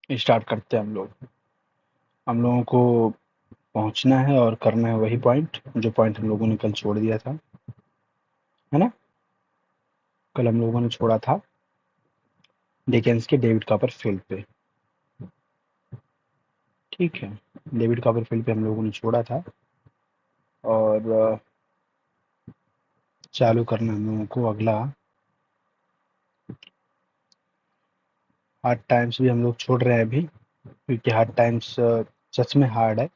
Start करते हैं हम लोगों को पहुंचना है और करना है वही पॉइंट जो पॉइंट हम लोगों ने कल छोड़ दिया था, है ना? कल हम लोगों ने छोड़ा था डिकेंस के डेविड कॉपरफील्ड पे। ठीक है, डेविड कॉपरफील्ड पे हम लोगों ने छोड़ा था और चालू करना हम लोगों को अगला। हार्ड टाइम्स भी हम लोग छोड़ रहे हैं अभी, क्योंकि हार्ड टाइम्स सच में हार्ड है।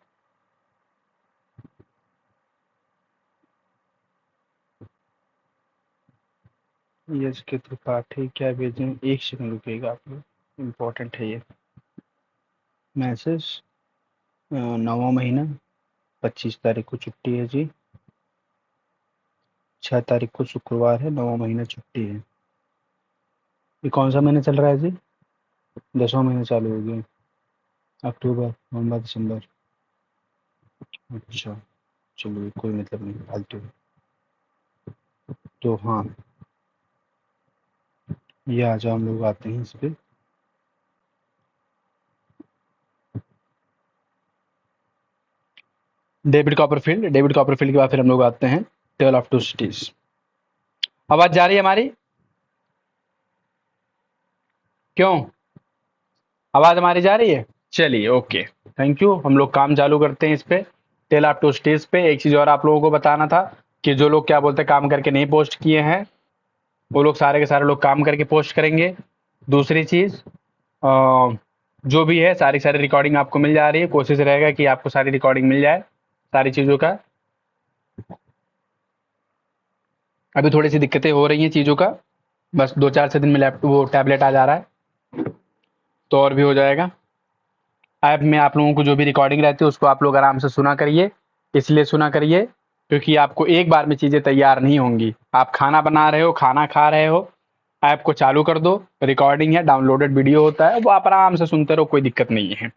यश के त्रिपाठी क्या भेजें, एक सेकंड रुकिएगा आप लोग, इम्पोर्टेंट है ये मैसेज। 9वां महीना, 25 तारीख को छुट्टी है जी। 6 तारीख को शुक्रवार है, 9वां महीना छुट्टी है। ये कौन सा महीना चल रहा है जी? 10वां महीना चालू हो गया। अक्टूबर, नवंबर, दिसंबर। अच्छा, चलिए कोई मतलब नहीं, फालतू। तो हाँ, ये आ जाओ, हम लोग आते हैं इस पे। डेविड कॉपरफील्ड के बाद फिर हम लोग आते हैं टेल ऑफ टू सिटीज। आवाज जा रही है हमारी? क्यों, आवाज हमारी जा रही है? चलिए ओके, थैंक यू। हम लोग काम चालू करते हैं इस पे, टेल ऑफ टू सिटीज पे। एक चीज और आप लोगों को बताना था कि जो लोग क्या बोलते हैं काम करके नहीं पोस्ट किए हैं, वो लोग सारे के सारे लोग काम करके पोस्ट करेंगे। दूसरी चीज, जो भी है सारी सारी रिकॉर्डिंग आपको मिल जा रही है, कोशिश रहेगा कि आपको सारी रिकॉर्डिंग मिल जाए सारी चीज़ों का। अभी थोड़ी सी दिक्कतें हो रही हैं चीज़ों का, बस 2-4 से दिन में लैपटॉप वो टैबलेट आ जा रहा है, तो और भी हो जाएगा। ऐप में आप लोगों को जो भी रिकॉर्डिंग रहती है उसको आप लोग आराम से सुना करिए। इसलिए सुना करिए क्योंकि आपको एक बार में चीज़ें तैयार नहीं होंगी। आप खाना बना रहे हो, खाना खा रहे हो, ऐप को चालू कर दो, रिकॉर्डिंग है, डाउनलोडेड वीडियो होता है, वो आप आराम से सुनते रहो, कोई दिक्कत नहीं है।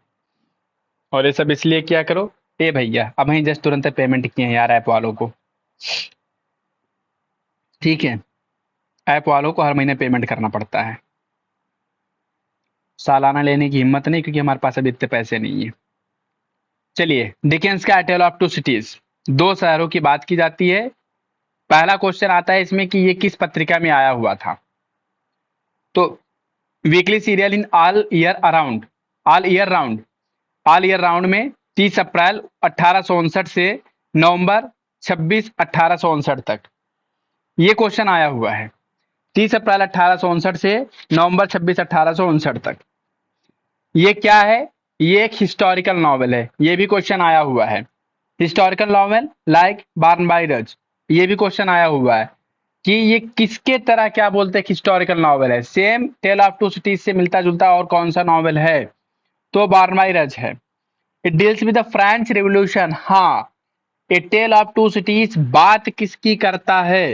और ये सब इसलिए क्या करो, ए भैया अब ही जस्ट तुरंत पेमेंट किए हैं यार ऐप वालों को, ठीक है? ऐप वालों को हर महीने पेमेंट करना पड़ता है, सालाना लेने की हिम्मत नहीं, क्योंकि हमारे पास अभी इतने पैसे नहीं है। चलिए, डिकेंस का टेल ऑफ टू सिटीज, दो शहरों की बात की जाती है। पहला क्वेश्चन आता है इसमें कि ये किस पत्रिका में आया हुआ था। तो weekly serial in all year round all year round में 30 अप्रैल 1859 से नवंबर 26 1859 तक ये क्वेश्चन आया हुआ है। 30 अप्रैल 1859 से नवंबर 26 1859 तक ये क्या है? ये एक हिस्टोरिकल नॉवल है, ये भी क्वेश्चन आया हुआ है। हिस्टोरिकल नॉवल लाइक बार्न बाई रज, ये भी क्वेश्चन आया हुआ है कि ये किसके तरह क्या बोलते हैं हिस्टोरिकल नॉवल है। Same tale of two cities से मिलता जुलता और कौन सा नॉवल है? तो बार्न बाई रज है। It deals with the French revolution. हाँ, a tale of two cities बात किसकी करता है?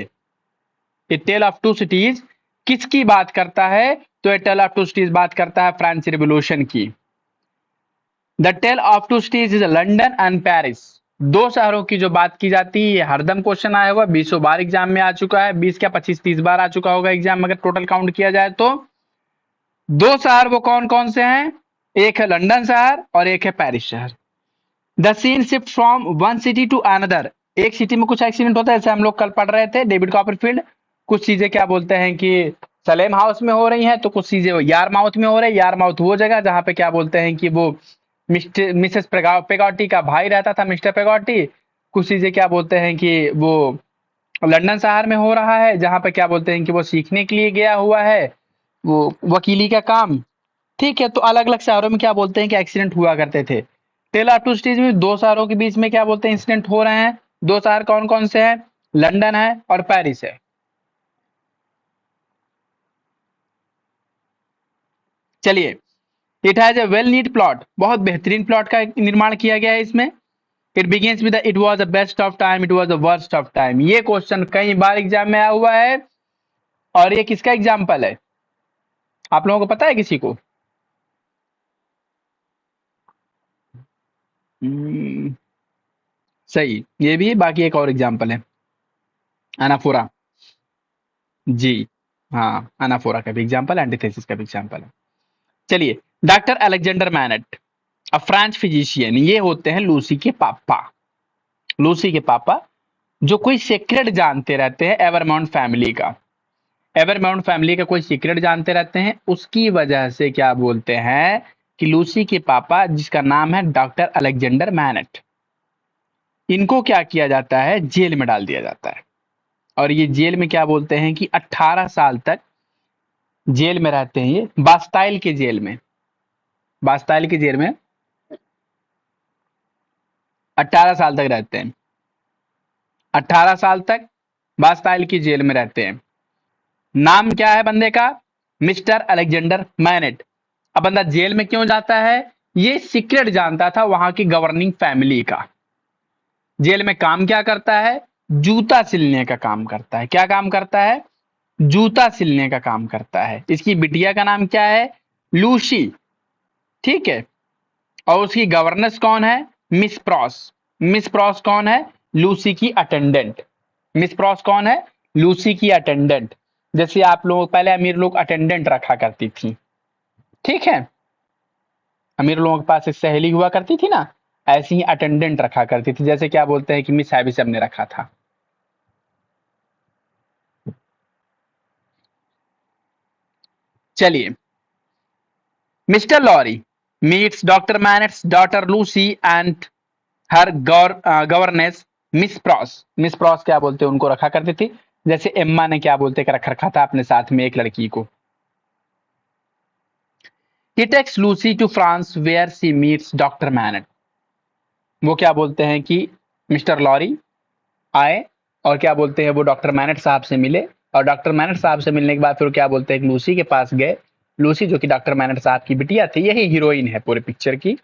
A tale of two cities किसकी बात करता है? तो a tale of two cities बात करता है फ्रेंच रिवोल्यूशन की। The tale of two cities is London and Paris. दो शहरों की जो बात की जाती है, ये हरदम क्वेश्चन आया हुआ, 20 बार एग्जाम में आ चुका है, 20 क्या 25-30 बार आ चुका होगा एग्जाम, अगर टोटल काउंट किया जाए तो। दो शहर वो कौन कौन से हैं? एक है लंदन शहर और एक है पेरिस शहर। The scene shift from one city to another. एक सिटी में कुछ एक्सीडेंट होता है, जैसे हम लोग कल पढ़ रहे थे डेविड कॉपरफील्ड, कुछ चीजें क्या बोलते हैं कि सलेम हाउस में हो रही हैं, तो कुछ चीजें यारमाउथ में हो रही है। यारमाउथ वो जगह जहां पे क्या बोलते हैं कि वो मिस्टर मिसेस पेगॉटी का भाई रहता था, मिस्टर पेगॉटी। कुछ चीजें क्या बोलते हैं कि वो लंदन शहर में हो रहा है, जहां पे क्या बोलते हैं कि वो सीखने के लिए गया हुआ है, वो वकीली का काम। ठीक है, तो अलग अलग शहरों में क्या बोलते हैं कि एक्सीडेंट हुआ करते थे। टेल ऑफ टू सिटीज में दो शहरों के बीच में क्या बोलते हैं इंसिडेंट हो रहे हैं। दो शहर कौन कौन से हैं? लंदन है और पेरिस है। चलिए, it has a well neat plot, बहुत बेहतरीन प्लॉट का निर्माण किया गया है इसमें। It begins with it was the best of time, it was the worst of time. ये क्वेश्चन कई बार एग्जाम में आया हुआ है, और ये किसका एग्जाम्पल है? आप लोगों को पता है किसी को? हम्म, सही, ये भी है। बाकी एक और एग्जाम्पल है, अनाफोरा। जी हाँ, अनाफोरा का भी एग्जाम्पल है, एंटीथेसिस का भी एग्जाम्पल है। चलिए, doctor Alexander MANET, a French physician, ये होते हैं लूसी के पापा। लूसी के पापा जो कोई सीक्रेट जानते रहते हैं एवरमाउंट फैमिली का, एवरमाउंट फैमिली का कोई सीक्रेट जानते रहते हैं, उसकी वजह से क्या बोलते हैं कि लूसी के पापा जिसका नाम है डॉक्टर अलेक्जेंडर मैनेट, इनको क्या किया जाता है, जेल में डाल दिया जाता है। और ये जेल में क्या बोलते हैं कि 18 साल तक जेल में रहते हैं, ये बास्टाइल के जेल में, बास्टाइल के जेल में 18 साल तक रहते हैं, 18 साल तक बास्टाइल की जेल में रहते हैं। नाम क्या है बंदे का, मिस्टर अलेक्जेंडर मैनेट। अब बंदा जेल में क्यों जाता है, ये सीक्रेट जानता था वहां की गवर्निंग फैमिली का। जेल में काम क्या करता है, जूता सिलने का काम करता है। क्या काम करता है, जूता सिलने का काम करता है। इसकी बिटिया का नाम क्या है, लूसी, ठीक है। और उसकी गवर्नेंस कौन है, मिस प्रॉस। मिस प्रॉस कौन है, लूसी की अटेंडेंट। मिस प्रॉस कौन है, लूसी की अटेंडेंट। जैसे आप लोग पहले अमीर लोग अटेंडेंट रखा करती थी, ठीक है, अमीर लोगों के पास एक सहेली हुआ करती थी ना, ऐसी ही अटेंडेंट रखा करती थी। जैसे क्या बोलते हैं कि मिस हैवी सब ने रखा था। चलिए, mister Lorry meets doctor Manette's daughter Lucy and her governess Miss Pross. Miss Pross क्या बोलते हैं, उनको रखा करती थी। जैसे एम्मा ने क्या बोलते हैं रख रखा था अपने साथ में एक लड़की को। He takes Lucy to France where she meets doctor Manette. वो क्या बोलते हैं कि मिस्टर लॉरी आए और क्या बोलते हैं वो डॉक्टर मैनेट साहब से मिले, और डॉक्टर मैनेट साहब से मिलने के बाद फिर क्या बोलते हैं कि लूसी के पास गए। लूसी जो कि डॉक्टर मैनेट साहब की बिटिया थी, यही हीरोइन है पूरे पिक्चर की,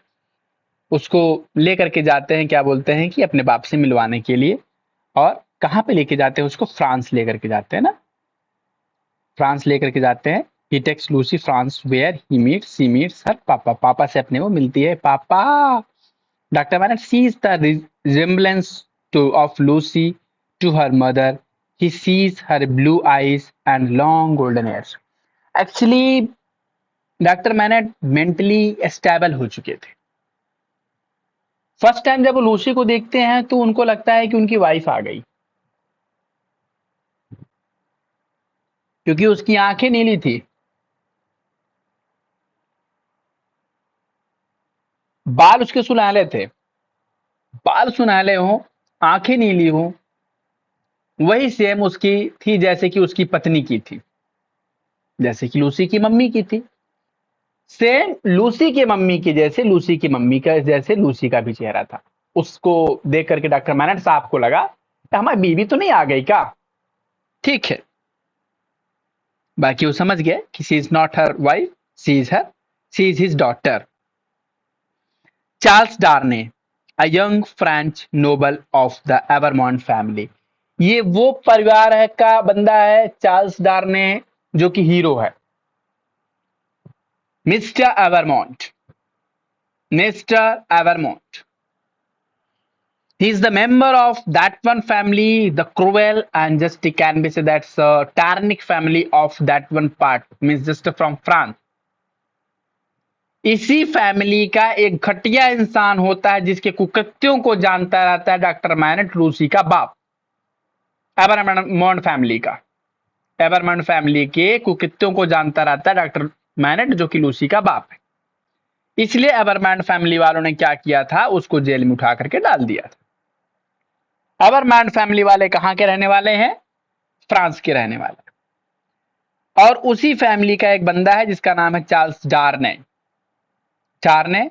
उसको लेकर के जाते हैं क्या बोलते हैं कि अपने बाप से मिलवाने के लिए। और कहाँ पे लेके जाते हैं उसको, फ्रांस लेकर के जाते हैं ना, फ्रांस लेकर के जाते हैं। He takes Lucy France where he meets she meets her papa. पापा से अपने वो मिलती है, पापा। Doctor Manette sees the resemblance to of Lucy to her mother. He sees her blue eyes and long golden hairs. Actually doctor MANET mentally stable हो चुके थे। फर्स्ट टाइम जब वो लूसी को देखते हैं तो उनको लगता है कि उनकी वाइफ आ गई, क्योंकि उसकी आंखें नीली थी, बाल उसके सुनहले थे। बाल सुनहले हो, आंखें नीली हो, वही सेम उसकी थी जैसे कि उसकी पत्नी की थी, जैसे कि लूसी की मम्मी की थी। सेम लूसी की मम्मी की जैसे, लूसी की मम्मी का जैसे लूसी का भी चेहरा था। उसको देख करके डॉक्टर मैनेट साहब को लगा कि हमारी बीवी तो नहीं आ गई क्या, ठीक है। बाकी वो समझ गए कि she is not her wife, she is his daughter. Charles Darnay, a young French noble of the Evremonde family. ये वो परिवार है का बंदा है चार्ल्स डार्ने, जो कि हीरो है। Mister Evremonde, mister Evremonde, he is the member of that one family, the cruel and just can be said that's a Tarnic family of that one part, means just from France. इसी family का एक घटिया इंसान होता है जिसके कुकृत्यों को जानता रहता है डॉक्टर मैनेट, लूसी का बाप। एवरमॉन्ट फैमिली का, एवरमॉन्ट फैमिली के कुकृत्यों को जानता रहता है डॉक्टर मैनेट, जो कि लूसी का बाप है। इसलिए एवरमॉन्ट फैमिली वालों ने क्या किया था, उसको जेल में उठा करके डाल दिया था। एवरमॉन्ट फैमिली वाले कहां के रहने वाले हैं, फ्रांस के रहने वाले। और उसी फैमिली का एक बंदा है जिसका नाम है चार्ल्स डार्ने। डार्ने,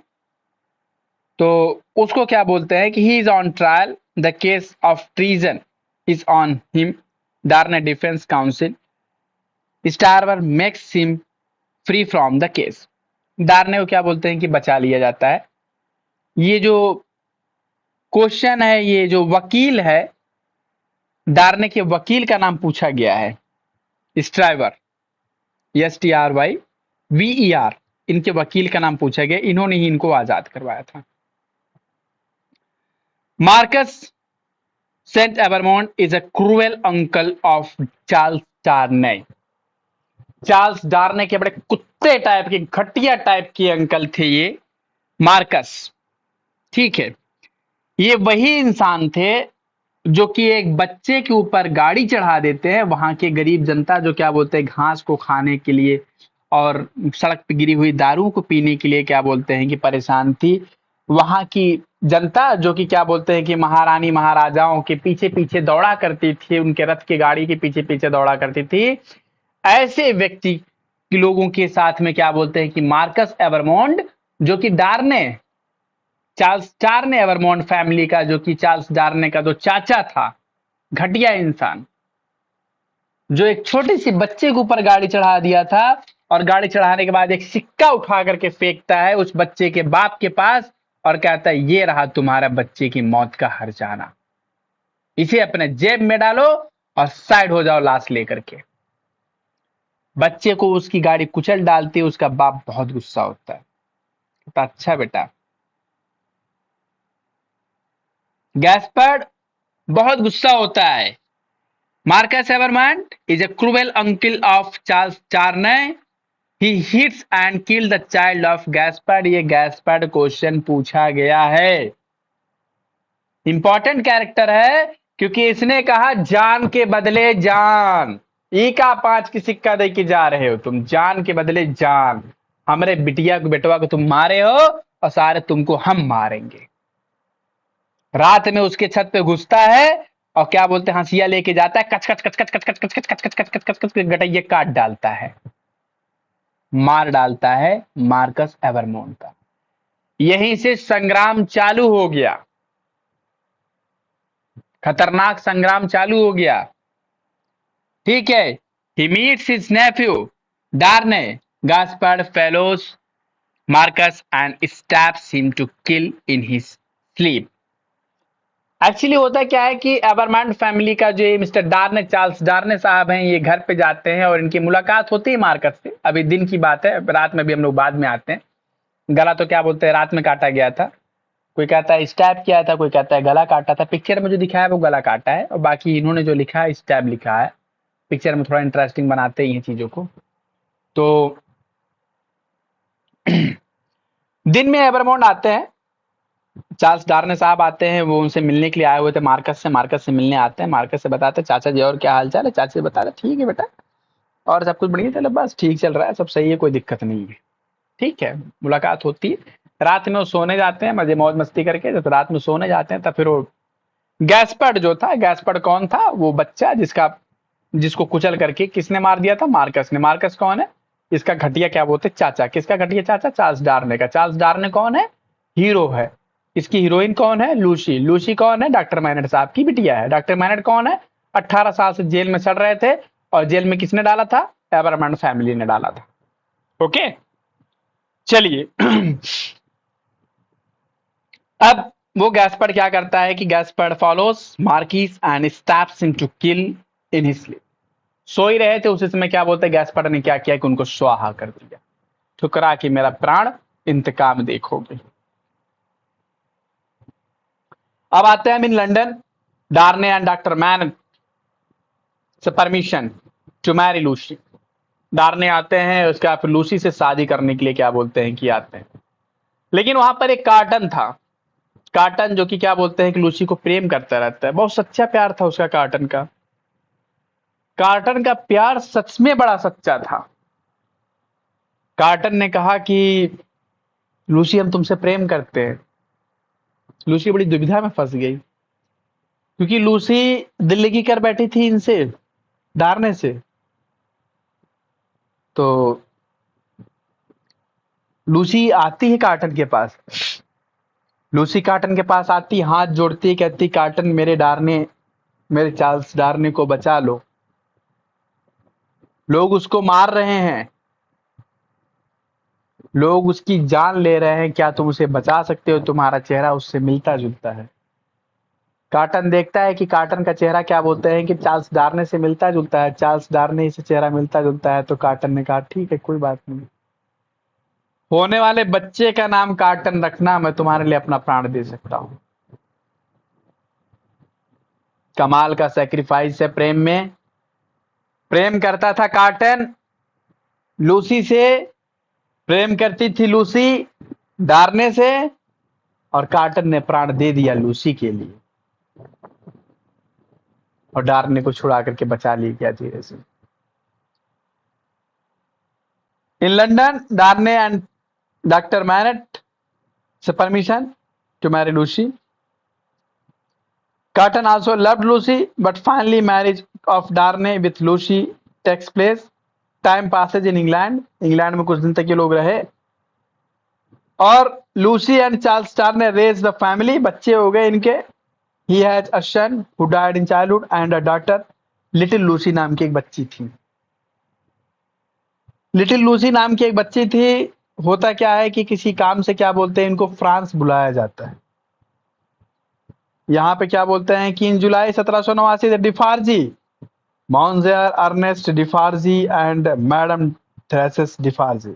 तो उसको क्या बोलते हैं कि he is on trial, the case of treason is on him. Darnay defence counsel, Stryver makes him free from the case. Darnay को क्या बोलते हैं कि बचा लिया जाता है। ये जो क्वेश्चन है, ये जो वकील है, डार्ने के वकील का नाम पूछा गया है, स्ट्राइवर, STRYVER, इनके वकील का नाम पूछा गया, इन्होंने ही इनको आजाद करवाया था। Marquis Saint Evremonde is a cruel uncle of Charles Darnay. Charles Darnay के बड़े कुत्ते टाइप के, घटिया टाइप के अंकल थे ये मार्कस। ठीक है, ये वही इंसान थे जो कि एक बच्चे के ऊपर गाड़ी चढ़ा देते हैं। वहां के गरीब जनता जो क्या बोलते हैं घास को खाने के लिए और सड़क पे गिरी हुई दारू को पीने के लिए क्या बोलते हैं कि परेशान थी। वहां की जनता जो कि क्या बोलते हैं कि महारानी महाराजाओं के पीछे पीछे दौड़ा करती थी, उनके रथ की गाड़ी के पीछे पीछे दौड़ा करती थी। ऐसे व्यक्ति के लोगों के साथ में क्या बोलते हैं कि मार्कस एवरमोंड जो कि डार्ने, चार्ल्स डार्ने एवरमोंड फैमिली का, जो कि चार्ल्स डार्ने का जो चाचा था, घटिया इंसान, जो एक छोटी सी बच्चे के ऊपर गाड़ी चढ़ा दिया था और गाड़ी चढ़ाने के बाद एक सिक्का उठा करके फेंकता है उस बच्चे के बाप के पास और कहता है ये रहा तुम्हारा बच्चे की मौत का हर्जाना, इसे अपने जेब में डालो और साइड हो जाओ लाश लेकर के। बच्चे को उसकी गाड़ी कुचल डालती है, उसका बाप बहुत गुस्सा होता है, कहता अच्छा बेटा। गैस्पर्ड बहुत गुस्सा होता है। Marquis Evremonde is a cruel uncle of Charles Darnay. He hits and kills the child of Gaspard. ये गैस्पर्ड क्वेश्चन पूछा गया है, इंपॉर्टेंट कैरेक्टर है क्योंकि इसने कहा जान के बदले जान। ई का 5 की सिक्का दे के जा रहे हो तुम, जान के बदले जान। हमारे बिटिया को बेटवा को तुम मारे हो और सारे तुमको हम मारेंगे। रात में उसके छत पे घुसता है और क्या बोलते हैं हंसिया लेके जाता है, कच कच कच कच कच कच कच कच कच कच कच कच कच गटैये काट डालता है, मार डालता है मार्कस एवरमोंड का। यहीं से संग्राम चालू हो गया, खतरनाक संग्राम चालू हो गया। ठीक है, he meets his nephew Darnay, Gaspard follows Marquis and stabs him to kill in his sleep. Actually होता क्या है कि एवरमोंड फैमिली का जो मिस्टर डार्ने, चार्ल्स डार्ने साहब हैं, ये घर पे जाते हैं और इनकी मुलाकात होती है मार्कस से। अभी दिन की बात है, रात में भी हम लोग बाद में आते हैं। गला तो क्या बोलते हैं रात में काटा गया था, कोई कहता है स्टैब किया था, कोई कहता है गला काटा था। पिक्चर में जो दिखाया है वो गला काटा है और बाकी इन्होंने जो लिखा है स्टैब लिखा है। पिक्चर में थोड़ा इंटरेस्टिंग बनाते हैं चीजों को। तो दिन में एवरमोंड आते हैं, चार्ल्स डार्ने साहब आते हैं, वो उनसे मिलने के लिए आए हुए थे मार्कस से मिलने आते हैं। मार्कस से बताते हैं चाचा जी और क्या हाल चाल है। चाचा जी बताते ठीक है बेटा और सब कुछ बढ़िया चल, बस ठीक चल रहा है, सब सही है, कोई दिक्कत नहीं है। ठीक है, मुलाकात होती है। रात में वो सोने जाते हैं मजे मौज मस्ती करके। जब रात में सोने जाते हैं तब फिर वो गैस्पर्ड जो था, गैस्पर्ड कौन था, वो बच्चा जिसको कुचल करके किसने मार दिया था, मार्कस ने। मार्कस कौन है, इसका घटिया क्या बोलते चाचा। किसका घटिया चाचा, चार्ल्स डार्ने का। चार्ल्स डार्ने कौन है, हीरो है। इसकी हीरोइन कौन है, लूसी। लूसी कौन है, डॉक्टर मैनेट साहब की बिटिया है। डॉक्टर मैनेट कौन है, 18 साल से जेल में सड़ रहे थे और जेल में किसने डाला था, एवरमोंड फैमिली ने डाला था। ओके चलिए अब वो गैस्पर्ड क्या करता है कि Gaspard follows Marquis and stabs him to kill in his sleep. सो ही रहे थे उसी समय क्या बोलते हैं गैस्पर्ड ने क्या किया कि उनको स्वाहा कर दिया, ठुकरा कि मेरा प्राण इंतकाम देखोगे। अब आते हैं हम in London, Darnay and doctor Manette से permission to marry Lucy. Darnay आते हैं, उसके बाद लूसी से शादी करने के लिए क्या बोलते हैं कि आते हैं। लेकिन वहां पर एक कार्टन था, कार्टन जो कि क्या बोलते हैं कि लूसी को प्रेम करता रहता है। बहुत सच्चा प्यार था उसका कार्टन का। कार्टन का प्यार सच में बड़ा सच्चा था। कार्टन ने कहा कि लूसी हम तुमसे प्रेम करते हैं। लूसी बड़ी दुविधा में फंस गई क्योंकि लूसी दिल लगी कर बैठी थी इनसे, डार्ने से। तो लूसी आती है कार्टन के पास, लूसी कार्टन के पास आती, हाथ जोड़ती है, कहती कार्टन मेरे डार्ने, मेरे चार्ल्स डार्ने को बचा लो, लोग उसको मार रहे हैं, लोग उसकी जान ले रहे हैं, क्या तुम उसे बचा सकते हो, तुम्हारा चेहरा उससे मिलता जुलता है। कार्टन देखता है कि कार्टन का चेहरा क्या बोलते हैं कि चार्ल्स डार्ने से मिलता जुलता है, चार्ल्स डार्ने से चेहरा मिलता जुलता है। तो कार्टन ने कहा ठीक है कोई बात नहीं, होने वाले बच्चे का नाम कार्टन रखना, मैं तुम्हारे लिए अपना प्राण दे सकता हूं। कमाल का सेक्रीफाइस है प्रेम में, प्रेम करता था कार्टन लूसी से प्रेम करती थी लूसी डार्ने से, और कार्टन ने प्राण दे दिया लूसी के लिए, और डार्ने को छुड़ा करके बचा लिया गया धीरे से। In London, Darnay and doctor Manette से permission to marry Lucy. Carton also loved Lucy, but finally marriage of Darnay with Lucy takes place. Time passes in England. England में कुछ दिन तक ये लोग रहे, और Lucy and Charles Darnay raise the family. बच्चे हो गए इनके. He has a son who died in childhood and a daughter. Little Lucy नाम की एक बच्ची थी. लिटिल लूसी नाम की एक बच्ची थी. होता क्या है कि किसी काम से क्या बोलते हैं इनको, फ्रांस बुलाया जाता है. यहाँ पे क्या बोलते हैं कि in July 1789 Defarge, Monsieur Ernest Defarge and madame Therese Defarge.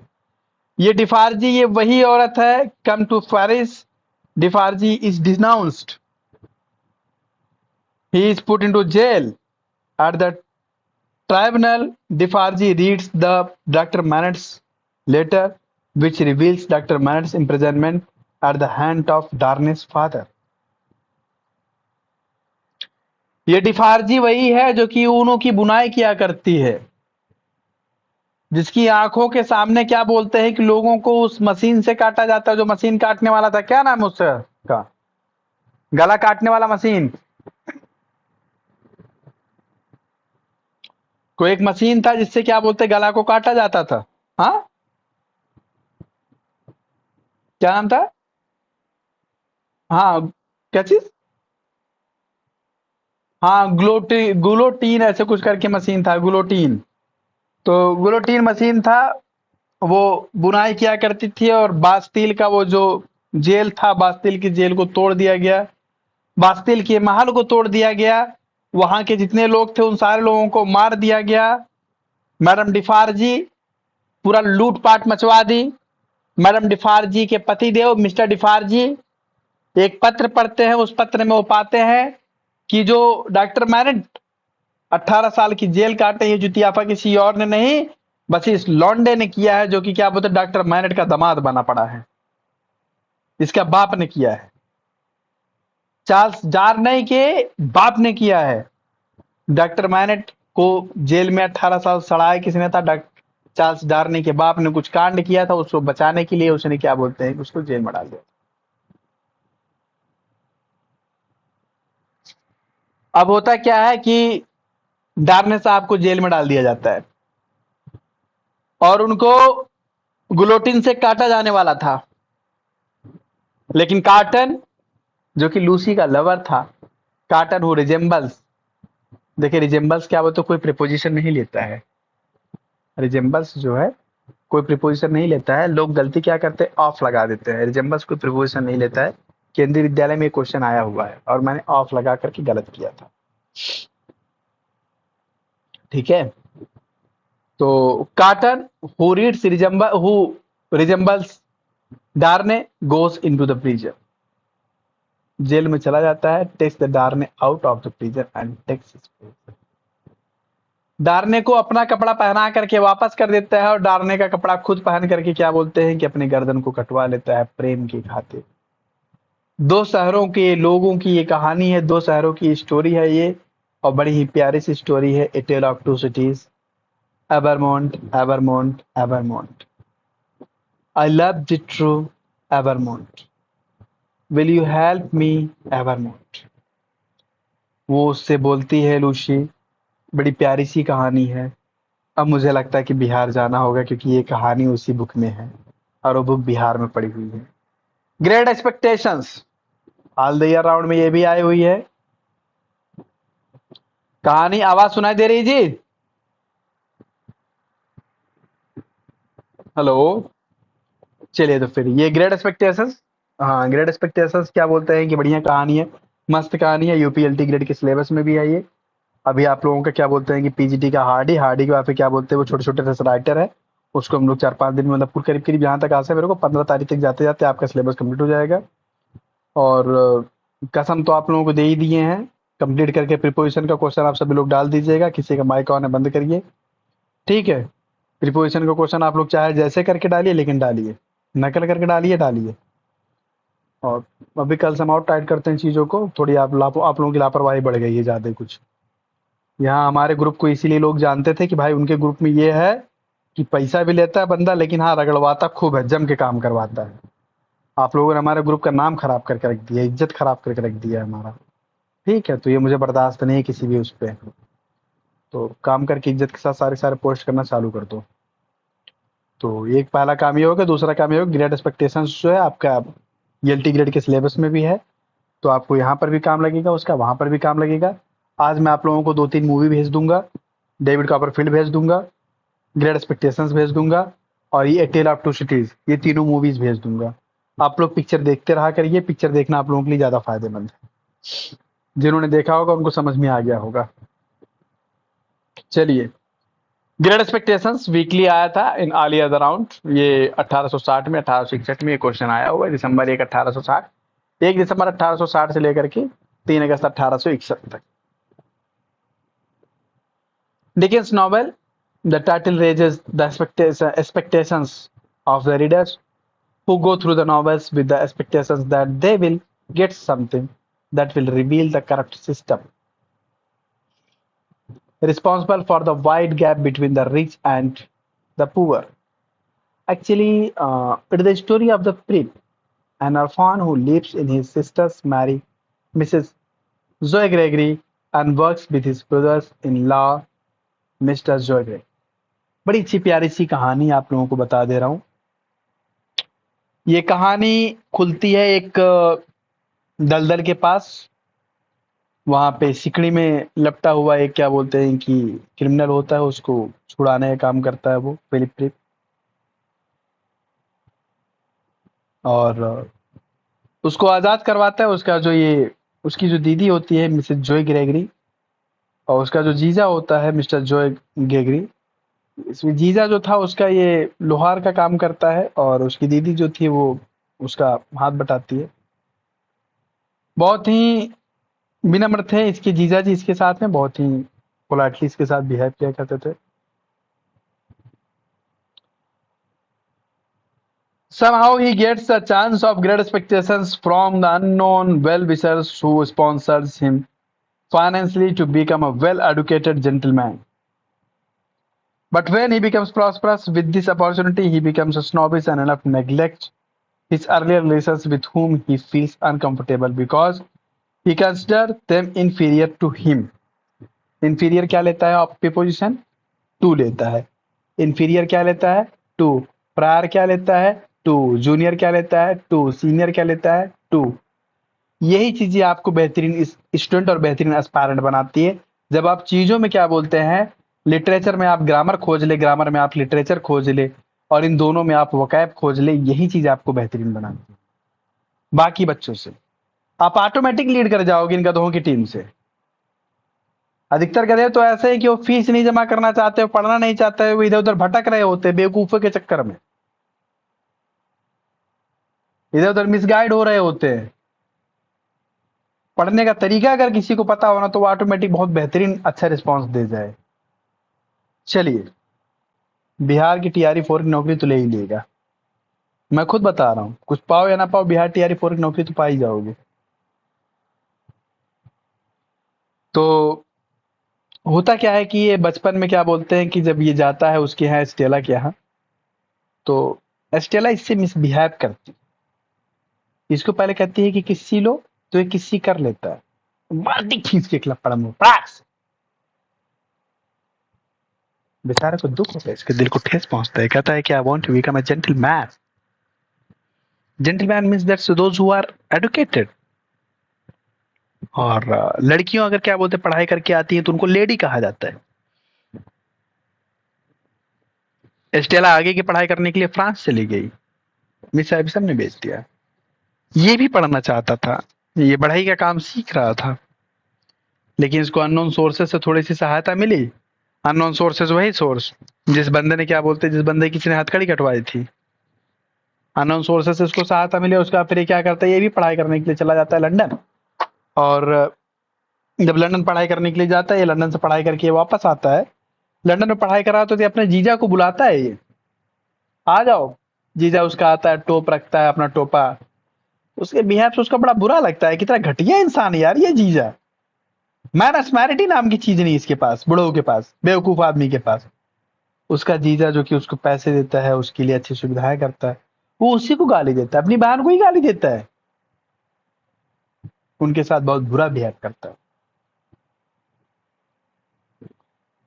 ये डिफार्जी ये वही औरत है. Come to Paris. Defarge is denounced. He is put into jail. At the tribunal Defarge reads the doctor Manette's letter which reveals Dr. Manet's imprisonment at the hand of Darnay's father. ये डिफार्जी वही है जो कि ऊनों की बुनाई किया करती है, जिसकी आंखों के सामने क्या बोलते हैं कि लोगों को उस मशीन से काटा जाता है, जो मशीन काटने वाला था. क्या नाम है उसका? गला काटने वाला मशीन. कोई एक मशीन था जिससे क्या बोलते गला को काटा जाता था. हाँ, क्या नाम था? हाँ, क्या चीज? हाँ, गुलोटीन ऐसे कुछ करके मशीन था, गुलोटीन. तो गुलोटीन मशीन था, वो बुनाई किया करती थी. और बास्तील का वो जो जेल था, बास्तील की जेल को तोड़ दिया गया, बास्तील के महल को तोड़ दिया गया, वहां के जितने लोग थे उन सारे लोगों को मार दिया गया. मैडम डिफार्जी पूरा लूटपाट मचवा दी. मैडम डिफार्जी के पतिदेव मिस्टर डिफार्जी एक पत्र पढ़ते हैं. उस पत्र में वो पाते हैं कि जो डॉक्टर मैनेट 18 साल की जेल काटे, ये जुतियाफा किसी और ने नहीं, बस इस लॉन्डे ने किया है, जो कि क्या बोलते डॉक्टर मैनेट का दामाद बना पड़ा है. इसका बाप ने किया है. चार्ल्स डार्ने के बाप ने किया है. डॉक्टर मैनेट को जेल में 18 साल सड़ाया किसने था? चार्ल्स डार्ने के बाप ने कुछ कांड किया था. उसको बचाने के लिए उसने क्या बोलते हैं, उसको जेल में डाल दिया. अब होता क्या है कि डार्ने साहब को जेल में डाल दिया जाता है, और उनको गुलोटिन से काटा जाने वाला था. लेकिन कार्टन, जो कि लूसी का लवर था, कार्टन हु रिजेंबल्स, देखिए रिजेंबल्स क्या बोलते, कोई प्रिपोजिशन नहीं लेता है. रिजेंबल्स जो है कोई प्रिपोजिशन नहीं लेता है. लोग गलती क्या करते हैं, ऑफ लगा देते हैं. रिजेंबल्स कोई प्रिपोजिशन नहीं लेता है. केंद्रीय विद्यालय में क्वेश्चन आया हुआ है और मैंने ऑफ लगा करके गलत किया था. ठीक है, तो Carton who resembles Darnay goes into the prison. Jail में चला जाता है. Takes the Darnay out of the prison and takes his place. Darnay को अपना कपड़ा पहना करके वापस कर देता है, और डार्ने का कपड़ा खुद पहन करके क्या बोलते हैं कि अपने गर्दन को कटवा लेता है प्रेम की खातिर. दो शहरों के लोगों की ये कहानी है, दो शहरों की स्टोरी है ये, और बड़ी ही प्यारी सी स्टोरी है. A tale of two cities. Evremonde, Evremonde, Evremonde. I love the true Evremonde. Will you help me Evremonde. वो उससे बोलती है लूसी. बड़ी प्यारी सी कहानी है. अब मुझे लगता है कि बिहार जाना होगा, क्योंकि ये कहानी उसी बुक में है और वो बुक बिहार में पड़ी हुई है. Great expectations all the year round में ये भी आई हुई है कहानी. आवाज सुनाई दे रही जी? हेलो. चलिए, तो फिर ये ग्रेट एक्सपेक्टेशंस. हाँ, ग्रेट एक्सपेक्टेशंस क्या बोलते हैं कि बढ़िया कहानी है, मस्त कहानी है. यूपीएलटी ग्रेड के सिलेबस में भी है ये. अभी आप लोगों का क्या बोलते हैं कि पीजीटी का हार्डी के बाद फिर क्या बोलते हैं वो छोटे छोटे राइटर है, उसको हम लोग 4-5 दिन में, मतलब करीब करीब जहाँ तक आशा है मेरे को 15 तारीख तक जाते जाते आपका सिलेबस कंप्लीट हो जाएगा. और कसम तो आप लोगों को दे ही दिए हैं. कंप्लीट करके प्रीपोजिशन का क्वेश्चन आप सभी लोग डाल दीजिएगा. किसी का माइक ऑन है बंद करिए, ठीक है. प्रीपोजिशन का क्वेश्चन आप लोग चाहे जैसे करके डालिए, लेकिन डालिए, नकल करके डालिए। और अभी कल से हम और टाइट करते हैं चीज़ों को, थोड़ी आप लोगों की लापरवाही बढ़ गई है ज़्यादा कुछ। यहाँ हमारे ग्रुप को इसीलिए लोग जानते थे कि भाई उनके ग्रुप में ये है कि पैसा भी लेता है बंदा, लेकिन हाँ रगड़वाता खूब है, जम के काम करवाता है। आप लोगों ने हमारे ग्रुप का नाम खराब करके रख दिया, इज्जत खराब करके रख दिया है हमारा। ठीक है, तो ये मुझे बर्दाश्त नहीं है किसी भी उस पर। तो काम करके इज्जत के साथ सारे सारे पोस्ट करना चालू कर दो। तो एक पहला काम ये होगा, दूसरा काम ये होगा, ग्रेड एक्सपेक्टेशंस जो है आपका ELT ग्रेड के सिलेबस में भी है, तो आपको यहाँ पर भी काम लगेगा, उसका वहाँ पर भी काम लगेगा। आज मैं आप लोगों को 2-3 मूवी भेज दूंगा, डेविड कॉपरफील्ड भेज दूंगा, ग्रेट एक्सपेक्टेशंस भेज दूंगा, और ये ए टेल ऑफ टू सिटीज, ये तीनों मूवीज भेज दूंगा। आप लोग पिक्चर देखते रहा करिए, पिक्चर देखना आप लोगों के लिए ज्यादा फायदेमंद है। जिन्होंने देखा होगा उनको समझ में आ गया होगा। चलिए, ग्रेट एक्सपेक्टेशंस वीकली आया था इन ऑल ईयर अराउंड, ये 1860 में 1861 में ये क्वेश्चन आया हुआ है, दिसंबर 1 1860, 1 दिसंबर 1860 से लेकर के 3 अगस्त 1861 तक। Dickens' novel, the title raises the expectations of the readers who go through the novels with the expectations that they will get something that will reveal the corrupt system, responsible for the wide gap between the rich and the poor. Actually, it is the story of the Prince, an orphan who lives in his sister's married Mrs. Zoe Gregory and works with his brothers-in-law, Mr. Zoe Gregory. बड़ी अच्छी प्यारी सी कहानी आप लोगों को बता दे रहा हूँ। ये कहानी खुलती है एक दलदल के पास, वहां पे सिकड़ी में लपटा हुआ एक क्या बोलते हैं कि क्रिमिनल होता है, उसको छुड़ाने का काम करता है वो फिलिप ट्रिप, और उसको आजाद करवाता है उसका जो ये उसकी जो दीदी होती है मिसेस जॉय ग्रेगरी, और उसका जो जीजा होता है मिस्टर जॉय ग्रेगरी। इसमें जीजा जो था उसका ये लोहार का काम करता है, और उसकी दीदी जो थी वो उसका हाथ बटाती है। बहुत ही विनम्र थे इसके जीजा जी, इसके साथ में बहुत ही पोलाइटली इसके साथ बिहेव किया करते थे। Somehow he gets a chance of great expectations from the unknown well-wishers who sponsors him financially to become a well-educated gentleman. But when he becomes prosperous with this opportunity, he becomes a snobbish and enough neglects his earlier relations with whom he feels uncomfortable because he considers them inferior to him. Inferior क्या लेता है आप preposition? To लेता है। inferior क्या लेता है? To. Prior क्या लेता है? टू। जूनियर क्या लेता है? टू। सीनियर क्या लेता है? टू। यही चीजें आपको बेहतरीन स्टूडेंट और बेहतरीन एस्पायरेंट बनाती है। जब आप चीजों में क्या बोलते हैं, लिटरेचर में आप ग्रामर खोज ले, ग्रामर में आप लिटरेचर खोज ले, और इन दोनों में आप वोकैब खोज ले, यही चीज आपको बेहतरीन बनाती है बाकी बच्चों से। आप ऑटोमेटिक लीड कर जाओगे इन गधों की टीम से। अधिकतर गधे तो ऐसे है कि वो फीस नहीं जमा करना चाहते, वो पढ़ना नहीं चाहते, वो इधर उधर भटक रहे होते बेवकूफों के चक्कर में, इधर उधर मिसगाइड हो रहे होते हैं। पढ़ने का तरीका अगर किसी को पता होना तो वो ऑटोमेटिक बहुत बेहतरीन अच्छा रिस्पांस दे जाए। चलिए, बिहार की TRE 4 की नौकरी तो ले ही लेगा, मैं खुद बता रहा हूं, कुछ पाओ या ना पाओ बिहार TRE 4 की नौकरी तो पा ही जाओगे। तो होता क्या है कि ये बचपन में क्या बोलते हैं कि जब ये जाता है उसके यहाँ स्टेला के यहाँ, तो स्टेला इससे मिसबिहेव करती, इसको पहले कहती है कि किस्सी लो, तो ये किस्सी कर लेता है, मारती खींच के लपड़ में पास। बेचारे को दुख होता है, इसके दिल को ठेस पहुंचता है, कहता है कि I want to become a gentleman. Gentleman means that's those who are educated. और लड़कियों अगर क्या बोलते हैं पढ़ाई करके आती हैं तो उनको लेडी कहा जाता है। स्टेला आगे की पढ़ाई करने के लिए फ्रांस चली गई, मिस एबिसन ने भेज दिया। ये भी पढ़ना चाहता था, ये पढ़ाई का काम सीख रहा था, लेकिन इसको अननोन सोर्सेस से थोड़ी सी सहायता मिली। अननोन सोर्सेस वही सोर्स जिस बंदे ने क्या बोलते, जिस बंदे किसी ने हथकड़ी कटवाई थी, अननोन सोर्सेस से उसको सहायता मिली। उसका फिर क्या करता है, ये भी पढ़ाई करने के लिए चला जाता है लंदन, और जब लंदन पढ़ाई करने के लिए जाता है, ये लंदन से पढ़ाई करके वापस आता है, लंदन में पढ़ाई कर रहा तो अपने जीजा को बुलाता है ये, आ जाओ। जीजा उसका आता है, टोप रखता है अपना टोपा, उसके बिहेव से उसका बड़ा बुरा लगता है, कितना घटिया इंसान है यार ये जीजा। मैनसमैरिटी नाम की चीज नहीं इसके पास, बुढ़ो के पास, बेवकूफ आदमी के पास। उसका जीजा जो कि उसको पैसे देता है, उसके लिए अच्छी सुविधाएं करता है, वो उसी को गाली देता है, अपनी बहन को ही गाली देता है, उनके साथ बहुत बुरा बिहेव करता है।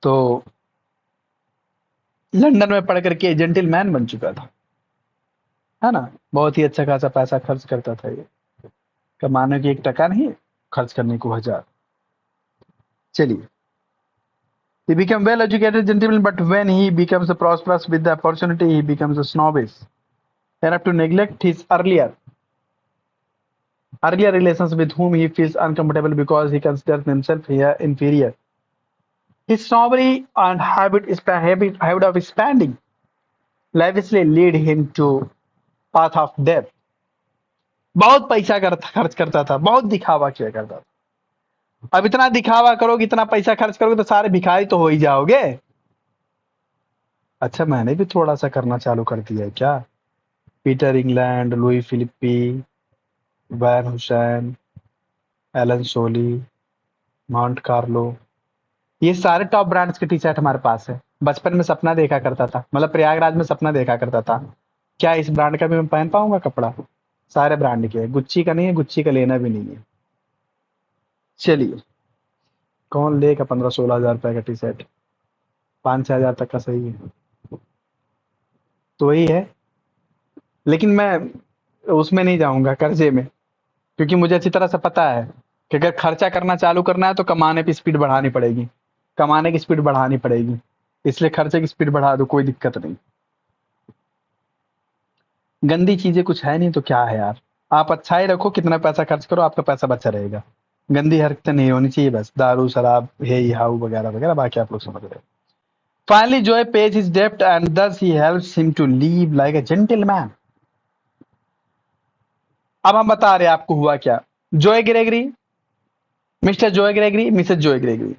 तो लंदन में पढ़ करके जेंटलमैन बन चुका था, है ना। बहुत ही अच्छा खासा पैसा खर्च करता था ये, कमाने की 1 टका नहीं, खर्च करने को 1000। चलिए, he became well educated gentleman, but when he becomes a prosperous with the opportunity, he becomes a snobbish enough to neglect his earlier relations with whom he feels uncomfortable because he considers himself here inferior. His snobbery and habit of spending lavishly lead him to path of death. बहुत पैसा खर्च करता था, बहुत दिखावा किया करता था। अब इतना दिखावा करोगे, इतना पैसा खर्च करोगे तो सारे भिखारी तो हो ही जाओगे। अच्छा, मैंने भी थोड़ा सा करना चालू कर दिया है क्या। Peter England, Louis Philippe, Van Heusen, Allen Solly, Monte Carlo, ये सारे टॉप ब्रांड्स के टी शर्ट हमारे पास है। बचपन में सपना देखा करता था, मतलब प्रयागराज में सपना देखा करता था, क्या इस ब्रांड का भी मैं पहन पाऊंगा कपड़ा। सारे ब्रांड के, गुच्ची का नहीं है, गुच्ची का लेना भी नहीं है। चलिए, कौन लेगा 15-16 हजार रुपए का टी शर्ट, 5-6 हजार तक का सही है, तो वही है। लेकिन मैं उसमें नहीं जाऊंगा, कर्जे में, क्योंकि मुझे अच्छी तरह से पता है कि अगर खर्चा करना चालू करना है तो कमाने की स्पीड बढ़ानी पड़ेगी, कमाने की स्पीड बढ़ानी पड़ेगी, इसलिए खर्चे की स्पीड बढ़ा दो, कोई दिक्कत नहीं। गंदी चीजें कुछ है नहीं तो क्या है यार, आप अच्छा ही रखो, कितना पैसा खर्च करो आपका पैसा बचा रहेगा। गंदी हरकतें नहीं होनी चाहिए, बस दारू शराब हे हाउ वगैरह वगैरह, बाकी आप लोग समझ रहे हो। फाइनली जॉय पेज हिज डेब्ट and thus he helps him to live like a gentleman. अब हम बता रहे हैं आपको हुआ क्या। Joe Gargery, mister Joe Gargery, Mrs Joe Gargery.